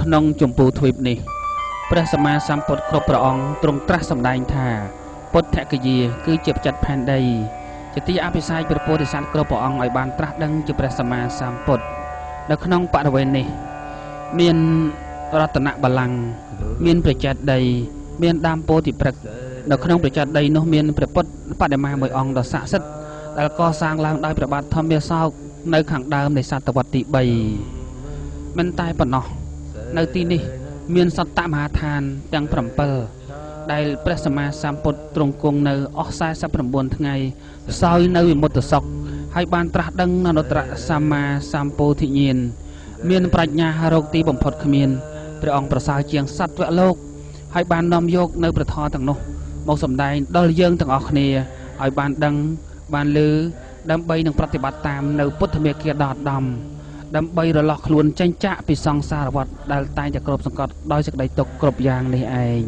ក្នុងចម្ពោះទ្វីបនេះព្រះសម្មាសម្ពុទ្ធគ្រប់ព្រះអង្គទ្រង់ត្រាស់សម្ដែងថាពុទ្ធគយាគឺជាបច្ចិតផែនដីជាទីអភិសេកព្រះពោធិសត្វគ្រប់ព្រះអង្គឲ្យបានត្រាស់ដឹងជាព្រះសម្មាសម្ពុទ្ធនៅក្នុងបរិវេណនេះមានរតនបល្ល័ង្កមានព្រះចេតិយមានដើមពោធិព្រឹក្សនៅក្នុងព្រះចេតិយនោះមានព្រះពុទ្ធបដិមាមួយអង្គដ៏ស័ក្តិសិទ្ធិដែលកសាងឡើងដោយព្រះបាទធម្មសោកនៅខាងដើមនៃសតវត្សទី3មិនតែប៉ុណ្ណោះនៅទីនេះមានសត្តមហាឋានទាំង7ដែលព្រះសម្មាសម្ពុទ្ធទ្រង់គង់នៅអស់49ថ្ងៃសោយនៅវិមុតសុខហើយបានត្រាស់ដឹងអនុត្តរសម្មាសម្ពោធិញ្ញាណមានប្រាជ្ញារោគទីបំផុតគ្មានព្រះអង្គប្រសើរជាងសត្វលោកហើយបាននាំយកនៅព្រះធម៌ទាំងនោះមកសម្ដែងដល់យើងទាំងអស់គ្នាឲ្យបានដឹងបានឮដើម្បីនឹងប្រតិបត្តិតាមនៅពុទ្ធមេគាដ៏ឧត្តមដើម្បីរលាស់ខ្លួនចេញចាកពីសង្សារវដ្តដែលតែងតែគ្របសង្កត់ដោយសេចក្តីទុក្ខគ្រប់យ៉ាងនេះឯង